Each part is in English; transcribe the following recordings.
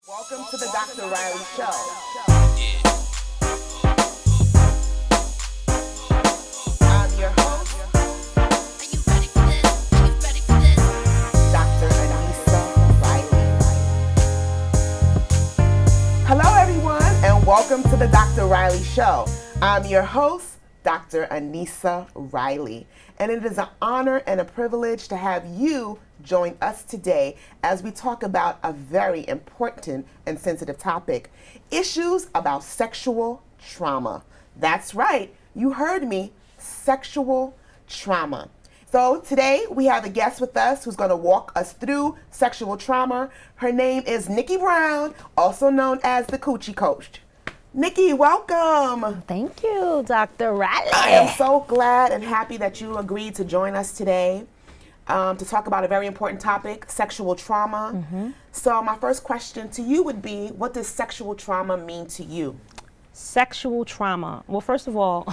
Welcome to the Dr. Reilly Show. I'm your host, Dr. Anissa Reilly. Hello, everyone, and welcome to the Dr. Reilly Show. I'm your host, Dr. Anissa Reilly, and it is an honor and a privilege to have you join us today as we talk about a very important and sensitive topic, issues about sexual trauma. That's right, you heard me, sexual trauma. So today we have a guest with us who's going to walk us through sexual trauma. Her name is Nikki Brown, also known as the Coochie Coach. Nikki, welcome. Thank you, Dr. Reilly. I am so glad and happy that you agreed to join us today to talk about a very important topic, sexual trauma. So my first question to you would be, what does sexual trauma mean to you? Sexual trauma. Well, first of all,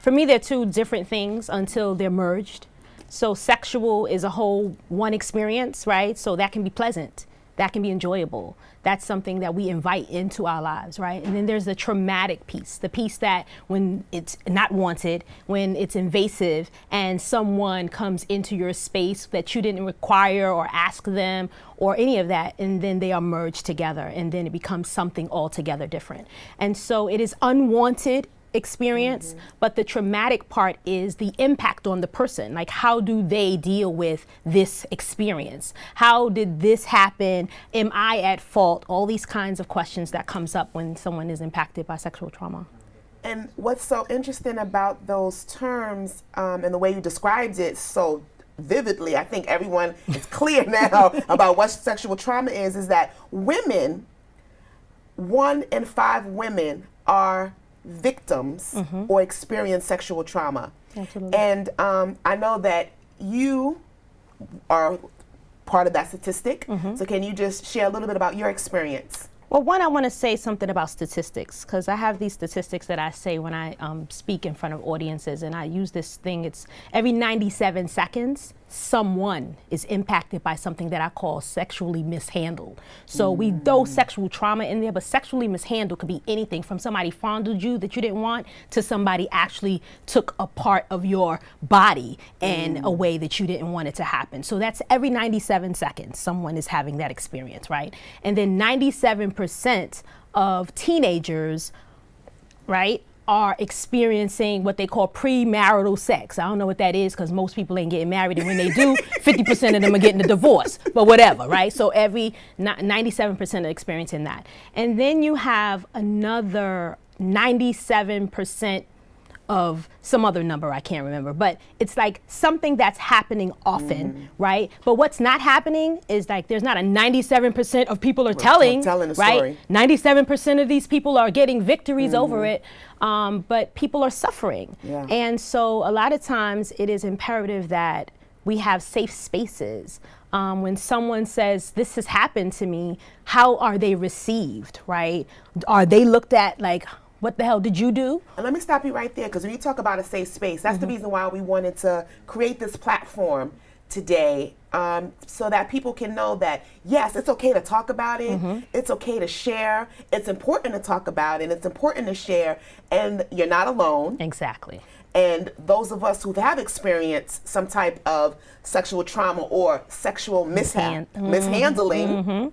for me, they're two different things until they're merged. So sexual is a whole one experience, right? So that can be pleasant. That can be enjoyable. That's something that we invite into our lives, right? And then there's the traumatic piece, the piece that when it's not wanted, when it's invasive and someone comes into your space that you didn't require or ask them or any of that, and then they are merged together and then it becomes something altogether different. And so it is unwanted experience, but the traumatic part is the impact on the person. Like, how do they deal with this experience? How did this happen? Am I at fault? All these kinds of questions that comes up when someone is impacted by sexual trauma. And what's so interesting about those terms and the way you described it so vividly, I think everyone is clear now about what sexual trauma is that women, 1 in 5 women are victims or experience sexual trauma. Absolutely. And I know that you are part of that statistic. So can you just share a little bit about your experience? Well, one, I want to say something about statistics, because I have these statistics that I say when I speak in front of audiences, and I use this thing. It's every 97 seconds, someone is impacted by something that I call sexually mishandled. So we throw sexual trauma in there, but sexually mishandled could be anything from somebody fondled you that you didn't want to somebody actually took a part of your body in a way that you didn't want it to happen. So that's every 97 seconds, someone is having that experience, right? And then 97% of teenagers, right, are experiencing what they call premarital sex. I don't know what that is because most people ain't getting married, and when they do, 50% of them are getting a divorce, but whatever, right? So every 97% are experiencing that. And then you have another 97% of some other number I can't remember, but it's like something that's happening often, right? But what's not happening is like there's not a 97% of people are telling a right? story. 97% of these people are getting victories over it, but people are suffering. Yeah. And so a lot of times it is imperative that we have safe spaces. When someone says, this has happened to me, how are they received, right? Are they looked at like, what the hell did you do? And let me stop you right there, because when you talk about a safe space, that's the reason why we wanted to create this platform today, so that people can know that, yes, it's okay to talk about it, it's okay to share, it's important to talk about it, it's important to share, and you're not alone. Exactly. And those of us who have experienced some type of sexual trauma or sexual mishandling,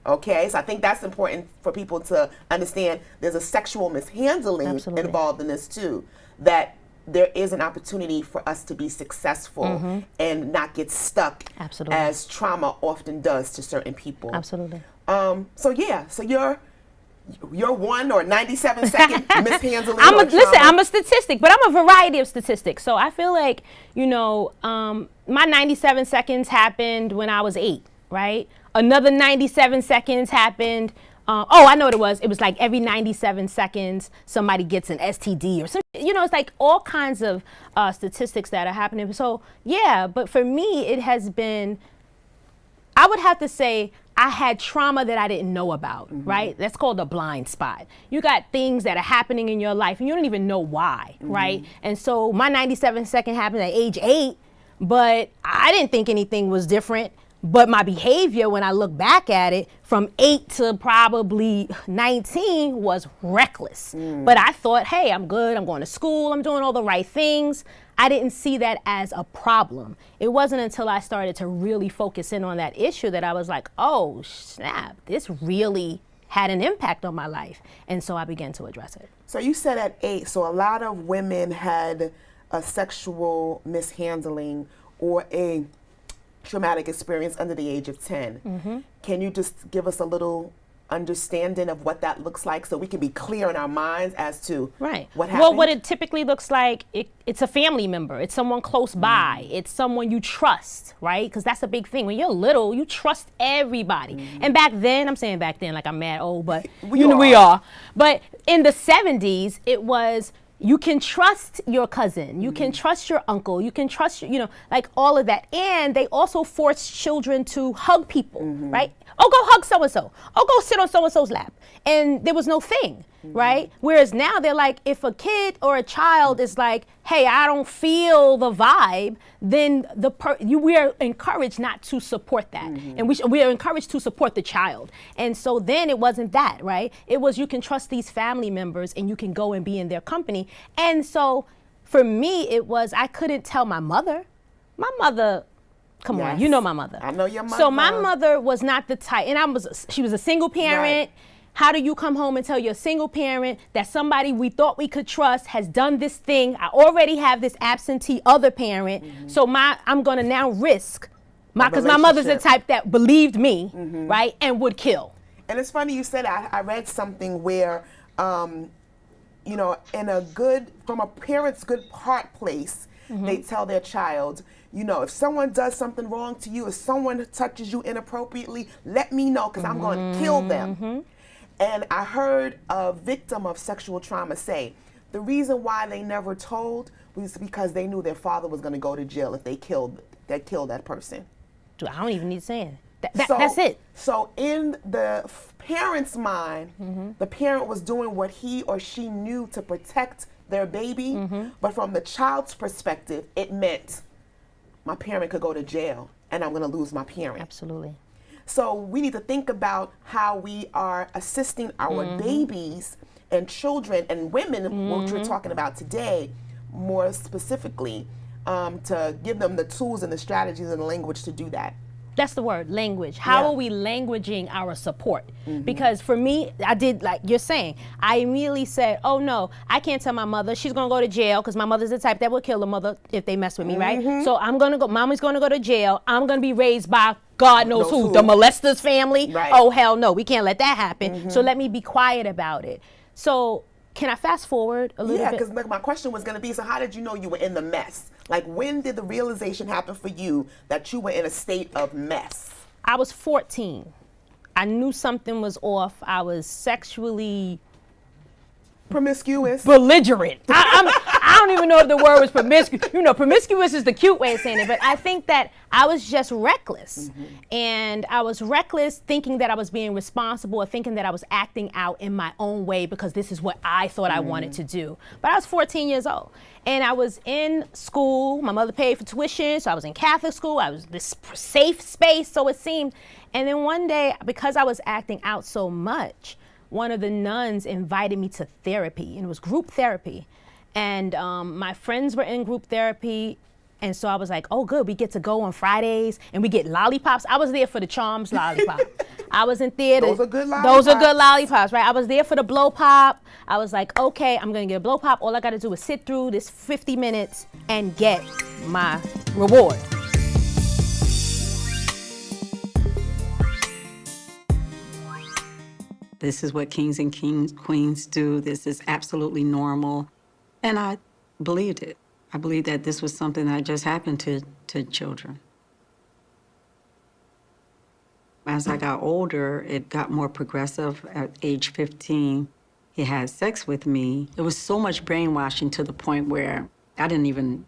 okay, so I think that's important for people to understand. There's a sexual mishandling involved in this too, that there is an opportunity for us to be successful and not get stuck as trauma often does to certain people. Absolutely. So you're 1 or 97 second mishandling. Listen, I'm a statistic, but I'm a variety of statistics. So I feel like, you know, my 97 seconds happened when I was 8, right? Another 97 seconds happened. I know what it was. It was like every 97 seconds, somebody gets an STD or something. You know, it's like all kinds of statistics that are happening. So, yeah, but for me, it has been, I would have to say, I had trauma that I didn't know about, right? That's called a blind spot. You got things that are happening in your life and you don't even know why, right? And so my 97 second happened at age 8, but I didn't think anything was different. But my behavior, when I look back at it, from 8 to probably 19 was reckless. But I thought, hey, I'm good. I'm going to school. I'm doing all the right things. I didn't see that as a problem. It wasn't until I started to really focus in on that issue that I was like, oh, snap, this really had an impact on my life. And so I began to address it. So you said at 8, so a lot of women had a sexual mishandling or a traumatic experience under the age of 10. Can you just give us a little understanding of what that looks like so we can be clear in our minds as to what happened? Well, what it typically looks like, it's a family member. It's someone close by. It's someone you trust, right? Because that's a big thing. When you're little, you trust everybody. And back then, I'm saying back then like I'm mad old, but we are. But in the 70s, it was, you can trust your cousin, you can trust your uncle, you can trust, like all of that. And they also force children to hug people, right? Oh, go hug so-and-so. Oh, go sit on so-and-so's lap. And there was no thing, right? Whereas now they're like, if a kid or a child is like, hey, I don't feel the vibe, then we are encouraged not to support that. And we are encouraged to support the child. And so then it wasn't that, right? It was, you can trust these family members and you can go and be in their company. And so for me, it was, I couldn't tell my mother. My mother, come on, you know my mother. I know your mother. So my mother was not the type, and she was a single parent. Right. How do you come home and tell your single parent that somebody we thought we could trust has done this thing? I already have this absentee other parent, so I'm gonna now risk because my mother's the type that believed me, right, and would kill. And it's funny you said, I read something where, from a parent's good heart place, they tell their child, if someone does something wrong to you, if someone touches you inappropriately, let me know because I'm going to kill them. And I heard a victim of sexual trauma say, the reason why they never told was because they knew their father was going to go to jail if they killed that person. Dude, I don't even need saying it. That's it. So in the parent's mind, the parent was doing what he or she knew to protect their baby, but from the child's perspective, it meant my parent could go to jail and I'm going to lose my parent. Absolutely. So we need to think about how we are assisting our babies and children and women, which we're talking about today, more specifically, to give them the tools and the strategies and the language to do that. That's the word, language. How are we languaging our support? Because for me, I did like you're saying, I immediately said, oh no, I can't tell my mother. She's gonna go to jail because my mother's the type that will kill a mother if they mess with me, right? So mommy's gonna go to jail. I'm gonna be raised by God knows who, the molester's family. Right. Oh hell no, we can't let that happen. So let me be quiet about it. So can I fast forward a little bit? Yeah, because my question was going to be, so how did you know you were in the mess? Like, when did the realization happen for you that you were in a state of mess? I was 14. I knew something was off. I was sexually promiscuous. Belligerent. I don't even know if the word was promiscuous. Promiscuous is the cute way of saying it, but I think that I was just reckless. And I was reckless thinking that I was being responsible or thinking that I was acting out in my own way because this is what I thought I wanted to do. But I was 14 years old. And I was in school. My mother paid for tuition, so I was in Catholic school. I was this safe space, so it seemed. And then one day, because I was acting out so much, one of the nuns invited me to therapy, and it was group therapy. And my friends were in group therapy, and so I was like, oh good, we get to go on Fridays, and we get lollipops. I was there for the Charms lollipop. I wasn't there to— Those are good lollipops. Those are good lollipops, right? I was there for the blow pop. I was like, okay, I'm gonna get a blow pop. All I gotta do is sit through this 50 minutes and get my reward. This is what kings and queens do. This is absolutely normal. And I believed it. I believed that this was something that just happened to children. As I got older, it got more progressive. At age 15, he had sex with me. It was so much brainwashing to the point where I didn't even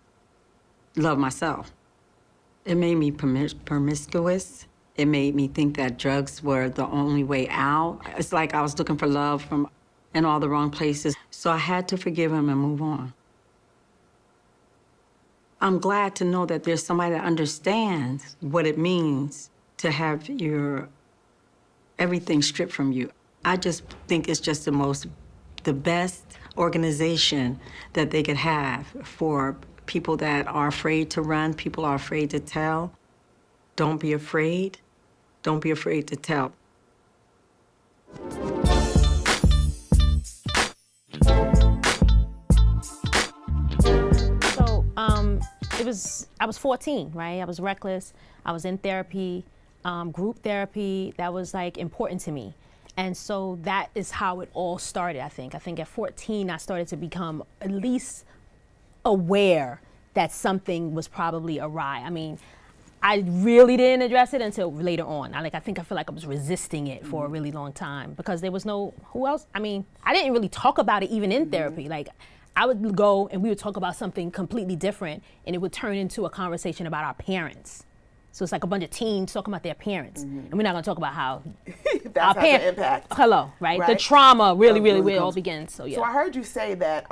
love myself. It made me promiscuous. It made me think that drugs were the only way out. It's like I was looking for love in all the wrong places. So I had to forgive him and move on. I'm glad to know that there's somebody that understands what it means to have your everything stripped from you. I just think it's just the best organization that they could have for people that are afraid to run, people are afraid to tell. Don't be afraid. Don't be afraid to tell. So I was 14, right? I was reckless. I was in therapy, group therapy. That was like important to me. And so that is how it all started, I think. I think at 14, I started to become at least aware that something was probably awry. I mean, I really didn't address it until later on. I feel like I was resisting it for a really long time because there was who else? I mean, I didn't really talk about it even in therapy. Like, I would go and we would talk about something completely different and it would turn into a conversation about our parents. So it's like a bunch of teens talking about their parents. And we're not gonna talk about how our parents impact. Hello, right? The trauma really where it all comes. begins. So yeah. So I heard you say that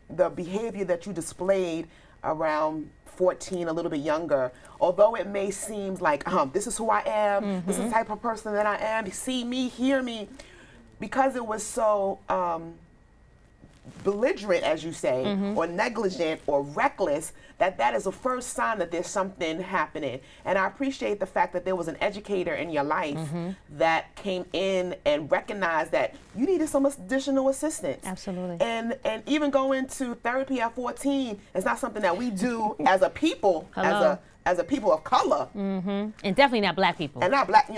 the behavior that you displayed around 14, a little bit younger, although it may seem like, this is who I am, this is the type of person that I am, see me, hear me, because it was so belligerent, as you say, or negligent or reckless, that is the first sign that there's something happening. And I appreciate the fact that there was an educator in your life that came in and recognized that you needed some additional assistance. Absolutely. And even going to therapy at 14 is not something that we do as a people, as a people of color. And definitely not black people. And not black,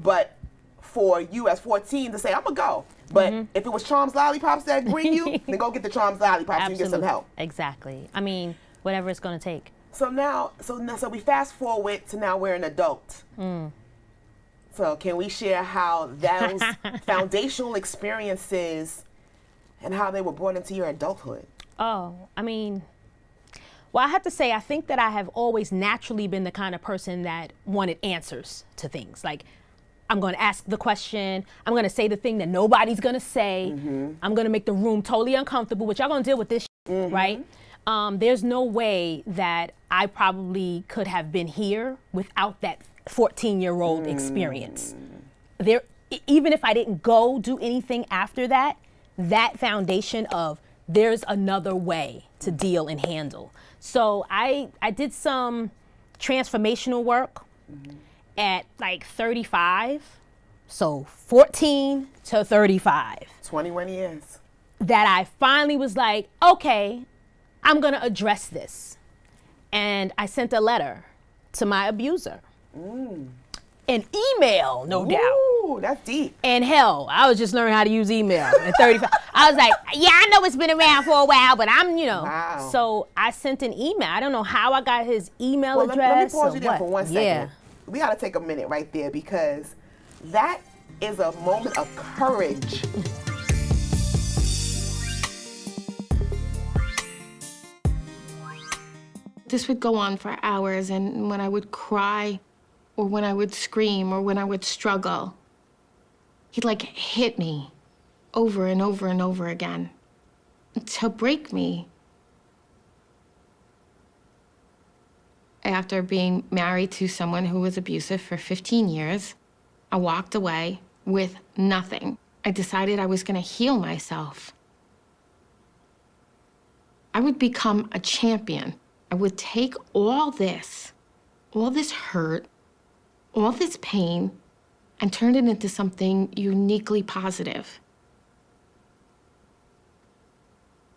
but for you as 14 to say, I'm gonna go. But if it was Charms Lollipops that bring you, then go get the Charms Lollipops and get some help. Exactly. I mean, whatever it's gonna take. So now we fast forward to now we're an adult. So can we share how those foundational experiences and how they were brought into your adulthood? Oh, I mean, well, I have to say, I think that I have always naturally been the kind of person that wanted answers to things. Like, I'm going to ask the question. I'm going to say the thing that nobody's going to say. I'm going to make the room totally uncomfortable, which y'all going to deal with this shit, right? There's no way that I probably could have been here without that 14-year-old experience. Even if I didn't go do anything after that, that foundation of there's another way to deal and handle. So I did some transformational work at like 35, so 14 to 35. 21 years. That I finally was like, okay, I'm gonna address this. And I sent a letter to my abuser. An email, no doubt. Ooh, that's deep. And hell, I was just learning how to use email at 35. I was like, yeah, I know it's been around for a while, but I'm. Wow. So I sent an email. I don't know how I got his email address. Let me pause you there for 1 second. Yeah. We got to take a minute right there because that is a moment of courage. This would go on for hours, and when I would cry or when I would scream or when I would struggle, he'd like hit me over and over and over again to break me. After being married to someone who was abusive for 15 years, I walked away with nothing. I decided I was gonna heal myself. I would become a champion. I would take all this hurt, all this pain, and turn it into something uniquely positive.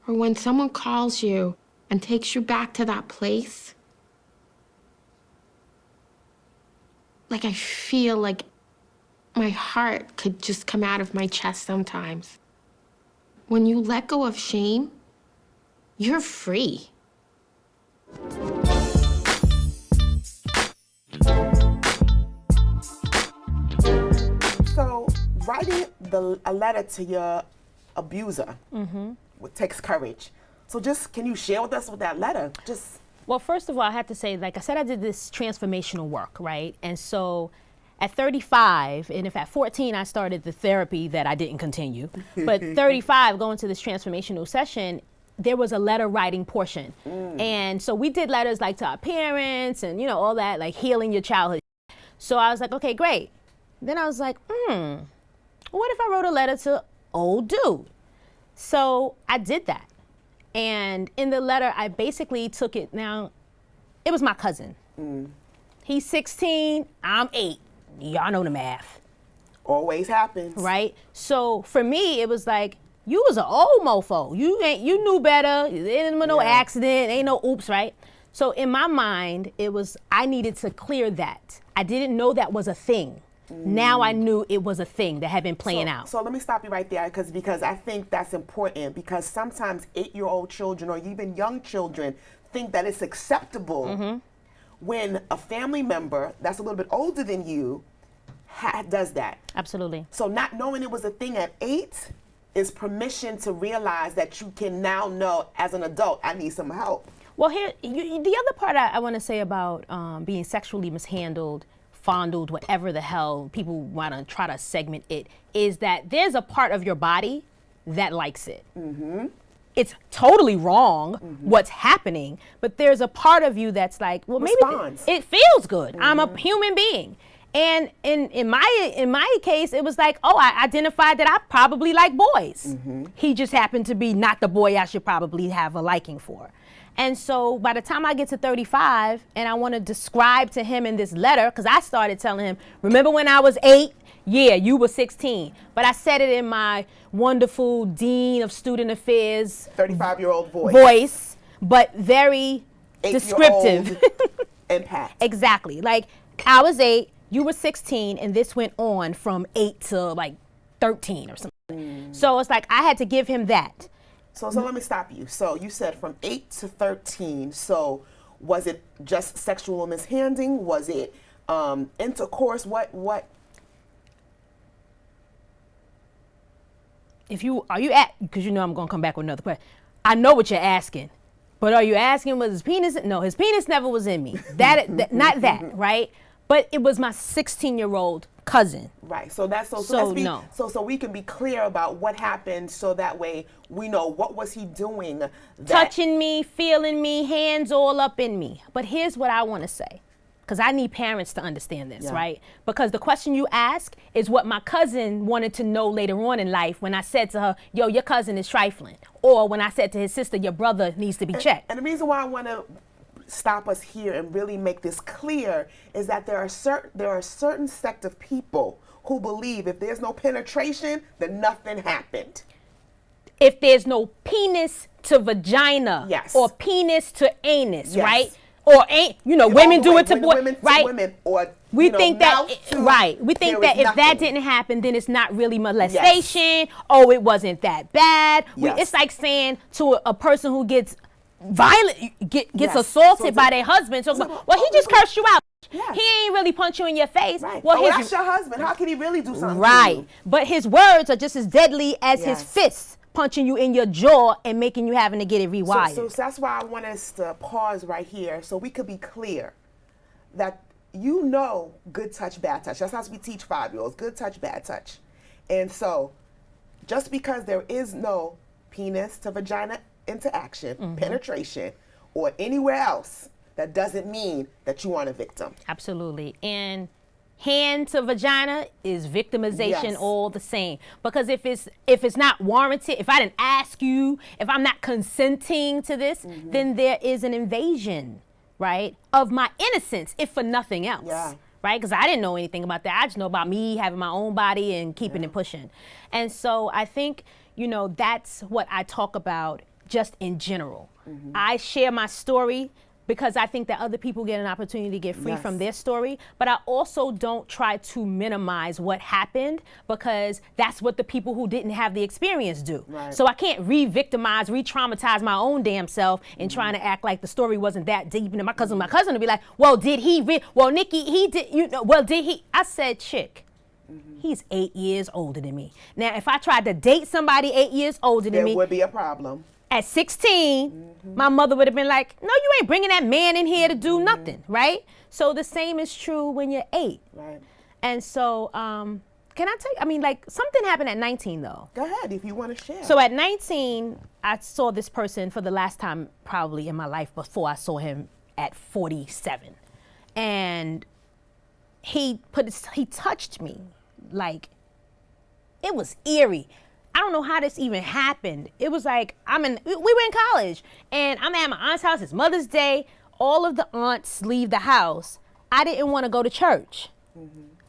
Or when someone calls you and takes you back to that place, like I feel like my heart could just come out of my chest sometimes. When you let go of shame, you're free. So writing a letter to your abuser takes courage. So can you share with us with that letter? Well, first of all, I have to say, like I said, I did this transformational work, right? And so at 35, and if at 14 I started the therapy that I didn't continue, but 35 going to this transformational session, there was a letter writing portion. And so we did letters like to our parents and all that, like healing your childhood. So I was like, okay, great. Then I was like, what if I wrote a letter to old dude? So I did that. And in the letter, I basically took it. Now, it was my cousin. He's 16, I'm 8. Y'all know the math. Always happens. Right? So for me, it was like, you was an old mofo. You knew better. There ain't no accident, ain't no oops, right? So in my mind, it was, I needed to clear that. I didn't know that was a thing. Now I knew it was a thing that had been playing out. So let me stop you right there because I think that's important, because sometimes 8-year-old children or even young children think that it's acceptable when a family member that's a little bit older than you does that. Absolutely. So not knowing it was a thing at 8 is permission to realize that you can now know as an adult, I need some help. Well, here, the other part I want to say about being sexually mishandled, fondled, whatever the hell people want to try to segment it, is that there's a part of your body that likes it. It's totally wrong what's happening, but there's a part of you that's like, well, maybe it feels good. I'm a human being. And in my case, it was like, oh, I identified that I probably like boys. He just happened to be not the boy I should probably have a liking for. And so by the time I get to 35 and I want to describe to him in this letter, because I started telling him, remember when I was 8? Yeah, you were 16. But I said it in my wonderful Dean of Student Affairs 35-year-old voice, but very descriptive. Impact. Exactly. Like, I was 8, you were 16, and this went on from 8 to like 13 or something. So it's like I had to give him that. So let me stop you. So you said from 8 to 13. So was it just sexual mishandling? Was it intercourse? What? Because you know I'm gonna come back with another question. I know what you're asking, but are you asking was his penis? No, his penis never was in me. Not that, right? But it was my 16-year-old cousin. Right. So that's so we can be clear about what happened, so that way we know what was he doing. Touching me, feeling me, hands all up in me. But here's what I want to say, because I need parents to understand this, right? Because the question you ask is what my cousin wanted to know later on in life when I said to her, yo, your cousin is trifling. Or when I said to his sister, your brother needs to be checked. And the reason why I want to stop us here and really make this clear is that there are a certain sect of people who believe if there's no penetration, then nothing happened. If there's no penis to vagina, or penis to anus, right? Or women do it to boys, right? Women, or we think that We think that if that didn't happen, then it's not really molestation. Oh, it wasn't that bad. It's like saying to a person who gets gets assaulted by their husband. So, well, he just cursed you out. He ain't really punch you in your face. Right. Well, that's your husband. How can he really do something? Right. But his words are just as deadly as his fists punching you in your jaw and making you having to get it rewired. So that's why I want us to pause right here so we could be clear that good touch, bad touch. That's how we teach 5-year-olds, good touch, bad touch. And so just because there is no penis to vagina interaction, penetration, or anywhere else, that doesn't mean that you aren't a victim. Absolutely. And hand to vagina is victimization all the same. Because if it's not warranted, if I didn't ask you, if I'm not consenting to this, then there is an invasion, right, of my innocence, if for nothing else. Yeah. Right? Because I didn't know anything about that. I just know about me having my own body and keeping it pushing. And so I think, that's what I talk about just in general. I share my story because I think that other people get an opportunity to get free from their story, but I also don't try to minimize what happened, because that's what the people who didn't have the experience do. Right. So I can't re-victimize, re-traumatize my own damn self and trying to act like the story wasn't that deep. And my cousin would be like, well, did he, well, Nikki, he did, well, did he? I said, chick, he's 8 years older than me. Now, if I tried to date somebody 8 years older than me, there would be a problem. At 16, my mother would have been like, no, you ain't bringing that man in here to do nothing, right? So the same is true when you're 8. Right. And so, can I tell you, something happened at 19, though. Go ahead, if you want to share. So at 19, I saw this person for the last time probably in my life before I saw him at 47. And he touched me. Like, it was eerie. I don't know how this even happened. It was like, we were in college, and I'm at my aunt's house. It's Mother's Day. All of the aunts leave the house. I didn't want to go to church.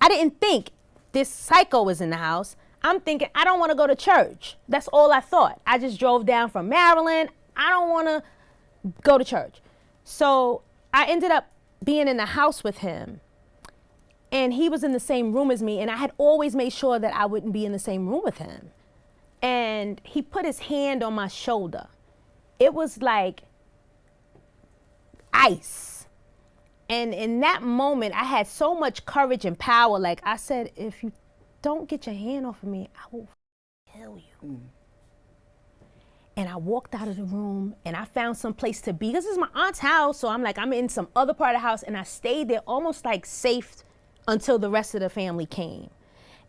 I didn't think this psycho was in the house. I'm thinking, I don't want to go to church. That's all I thought. I just drove down from Maryland. I don't want to go to church. So I ended up being in the house with him, and he was in the same room as me, and I had always made sure that I wouldn't be in the same room with him. And he put his hand on my shoulder. It was like ice. And in that moment, I had so much courage and power. Like I said, if you don't get your hand off of me, I will kill you. And I walked out of the room, and I found some place to be. Because this is my aunt's house, so I'm in some other part of the house, and I stayed there almost like safe until the rest of the family came.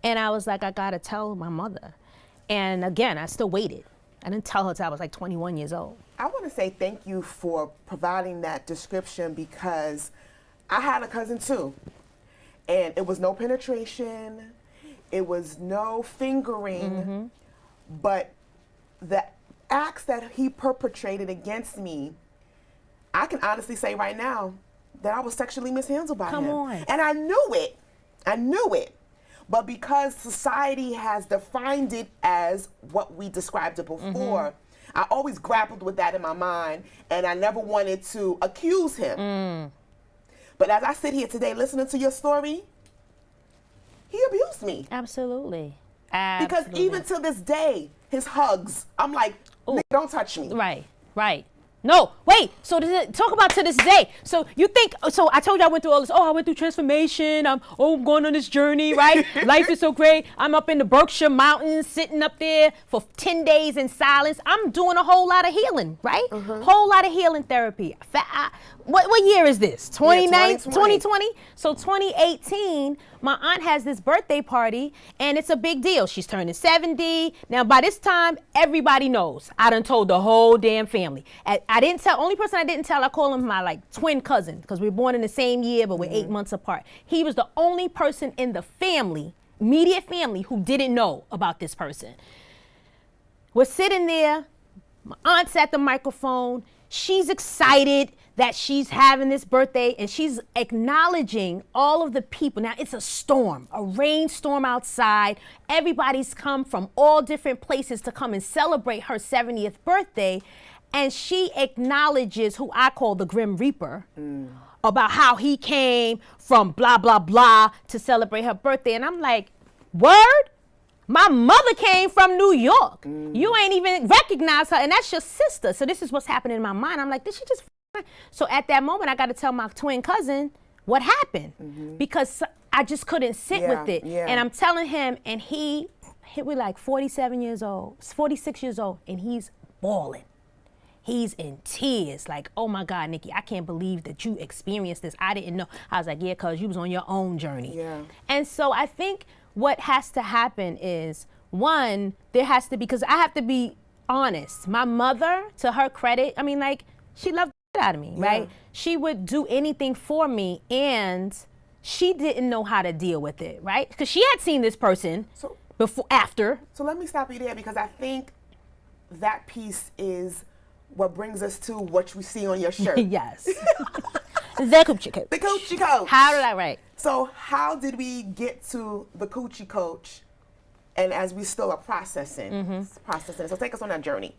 And I was like, I gotta tell my mother. And again, I still waited. I didn't tell her till I was like 21 years old. I want to say thank you for providing that description, because I had a cousin too. And it was no penetration, it was no fingering, but the acts that he perpetrated against me, I can honestly say right now that I was sexually mishandled by him. Come on. And I knew it. But because society has defined it as what we described it before, I always grappled with that in my mind, and I never wanted to accuse him. But as I sit here today listening to your story, he abused me. Absolutely. Because even to this day, his hugs, I'm like, "Nigga, don't touch me." Right. No, wait, so talk about to this day. So you think, so I told you I went through all this, I went through transformation, I'm going on this journey, right? Life is so great. I'm up in the Berkshire Mountains, sitting up there for 10 days in silence. I'm doing a whole lot of healing, right? Whole lot of healing therapy. What year is this? 2020? So 2018, my aunt has this birthday party, and it's a big deal. She's turning 70. Now, by this time, everybody knows. I done told the whole damn family. I didn't tell, only person I didn't tell, I call him my twin cousin, because we were born in the same year, but we're 8 months apart. He was the only person in the family, immediate family, who didn't know about this person. We're sitting there, my aunt's at the microphone, she's excited that she's having this birthday, and she's acknowledging all of the people. Now, it's a storm, a rainstorm outside. Everybody's come from all different places to come and celebrate her 70th birthday. And she acknowledges who I call the Grim Reaper, about how he came from blah, blah, blah to celebrate her birthday. And I'm like, word? My mother came from New York. You ain't even recognize her, and that's your sister. So this is what's happening in my mind. I'm like, did she just? So at that moment, I got to tell my twin cousin what happened, because I just couldn't sit with it. And I'm telling him, and he was like 47 years old, 46 years old, and he's bawling. He's in tears, like, oh my God, Nikki, I can't believe that you experienced this. I didn't know. I was like, yeah, cause you was on your own journey. And so I think what has to happen is, one, there has to be, because I have to be honest. My mother, to her credit, she loved the shit out of me, right? She would do anything for me, and she didn't know how to deal with it, right? Because she had seen this person after. So let me stop you there, because I think that piece is what brings us to what we see on your shirt. Yes. The Coochie Coach. The Coochie Coach. How did I write? So how did we get to the Coochie Coach, and as we still are processing? So take us on that journey.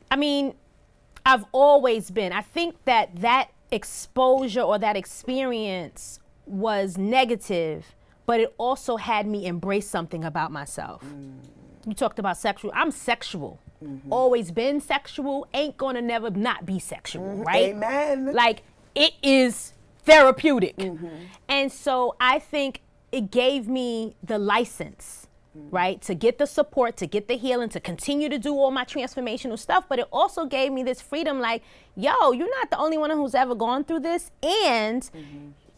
I've always been. I think that exposure or that experience was negative, but it also had me embrace something about myself. You talked about sexual. I'm sexual. Always been sexual. Ain't gonna never not be sexual, right? Amen. Like, it is therapeutic. And so I think it gave me the license, right, to get the support, to get the healing, to continue to do all my transformational stuff. But it also gave me this freedom, like, yo, you're not the only one who's ever gone through this, and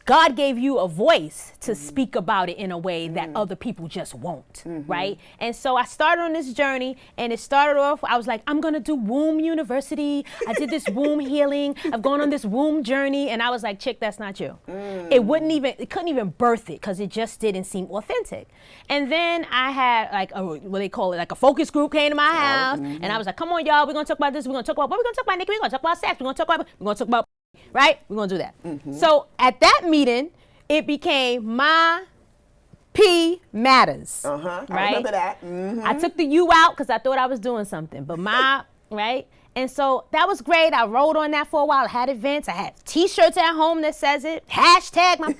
God gave you a voice to speak about it in a way that other people just won't, right? And so I started on this journey, and it started off, I was like, I'm gonna do womb university. I did this womb healing. I've gone on this womb journey, and I was like, chick, that's not you. It couldn't even birth it, because it just didn't seem authentic. And then I had like what they call it, like a focus group came to my house, and I was like, come on, y'all, we're gonna talk about this. We're gonna talk about what we're gonna talk about, Nikki. We're gonna talk about sex. We're gonna talk about right? We're gonna do that. So at that meeting, it became my P matters. Right? I Right? remember that. I took the U out because I thought I was doing something, but my right? And so that was great. I rode on that for a while. I had events. I had T-shirts at home that says it. Hashtag my.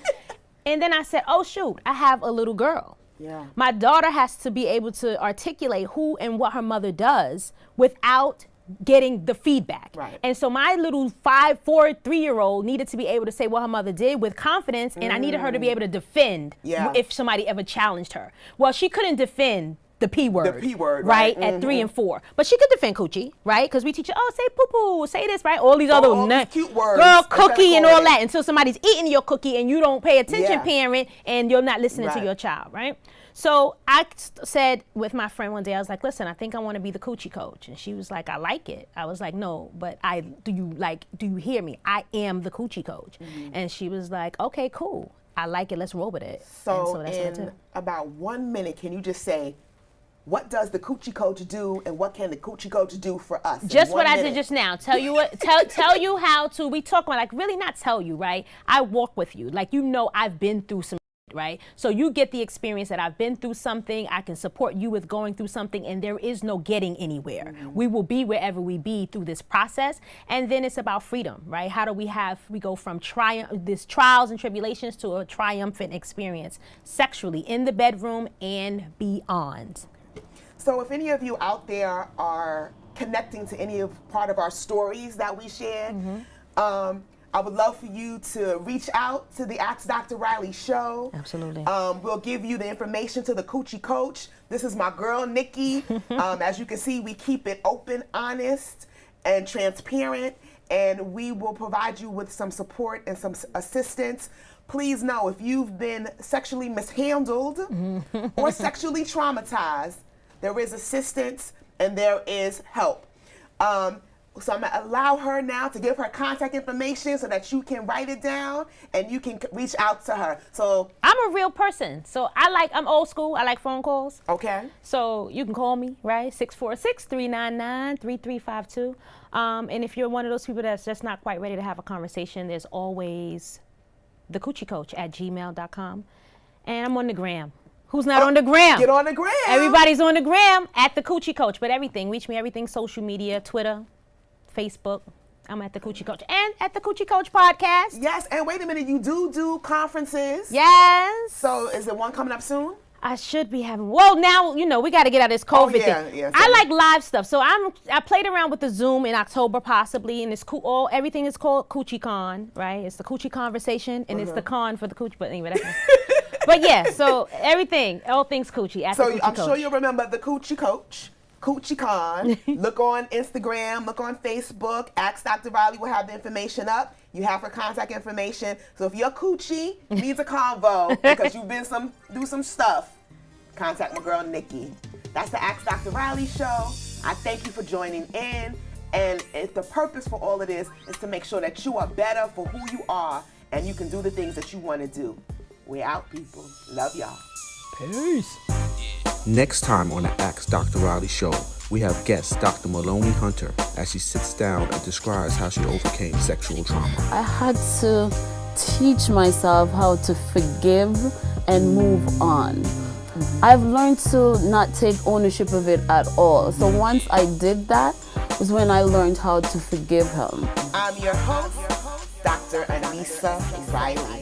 And then I said, oh shoot, I have a little girl. Yeah. My daughter has to be able to articulate who and what her mother does without getting the feedback. Right. And so my little 5, 4, 3-year-old needed to be able to say what her mother did with confidence, and I needed her to be able to defend if somebody ever challenged her. Well, she couldn't defend the P word. The P word, right? right. At 3 and 4. But she could defend coochie, right? Because we teach her, oh, say poo-poo, say this, right? All these other all these cute words. girl, cookie, and all that. that, until somebody's eating your cookie and you don't pay attention, Yeah. parent, and you're not listening to Right. your child, right? So I said with my friend one day, I was like, listen, I think I want to be the coochie coach. And she was like, I like it. I was like, no, but do you hear me? I am the coochie coach. And she was like, okay, cool. I like it. Let's roll with it. So, And that's what I in did. about 1 minute, can you just say, what does the Coochie Coach do, and what can the Coochie Coach do for us? Just in what 1 I minute? did just now. Tell you what. Tell you how to. We talk about, like, really not tell you, right? I walk with you, like, I've been through some. Right? So you get the experience that I've been through something. I can support you with going through something, and there is no getting anywhere. We will be wherever we be through this process. And then it's about freedom, right? How do we go from this trials and tribulations to a triumphant experience sexually in the bedroom and beyond. So if any of you out there are connecting to any part of our stories that we shared, I would love for you to reach out to the Ask Dr. Reilly show. Absolutely. We'll give you the information to the Coochie Coach. This is my girl, Nikki. As you can see, we keep it open, honest, and transparent, and we will provide you with some support and some assistance. Please know, if you've been sexually mishandled or sexually traumatized, there is assistance and there is help. So I'm gonna allow her now to give her contact information so that you can write it down and you can reach out to her. So I'm a real person. So I'm old school. I like phone calls. okay. So you can call me, right? 646-399-3352. And if you're one of those people that's just not quite ready to have a conversation, there's always the Coochie Coach at gmail.com. And I'm on the gram. Who's not on the gram? Get on the gram. Everybody's on the gram at the Coochie Coach. But everything, reach me, everything, social media, Twitter, Facebook. I'm at the Coochie Coach and at the Coochie Coach podcast. Yes, and wait a minute, you do conferences. Yes. So is there one coming up soon? I should be having. Well, now we got to get out of this COVID thing. Yeah, I like live stuff, so I played around with the Zoom in October possibly, and it's cool. Everything is called Coochie Con, right? It's the Coochie conversation, and it's the con for the Coochie. But anyway, that's. But yeah, so everything, all things Coochie. At So the Coochie I'm Coach. sure you'll remember the Coochie Coach. Coochie Con. Look on Instagram, look on Facebook. Ask Dr. Reilly will have the information up. You have her contact information. So if your coochie needs a convo because you've been do some stuff, contact my girl Nikki. That's the Ask Dr. Reilly show. I thank you for joining in. And the purpose for all of this is to make sure that you are better for who you are and you can do the things that you want to do. We're out, people. Love y'all. Peace. Next time on the Ask Dr. Reilly show, we have guest Dr. Maloney Hunter as she sits down and describes how she overcame sexual trauma. I had to teach myself how to forgive and move on. I've learned to not take ownership of it at all. So once I did that was when I learned how to forgive him. I'm your host, Dr. Anissa Reilly.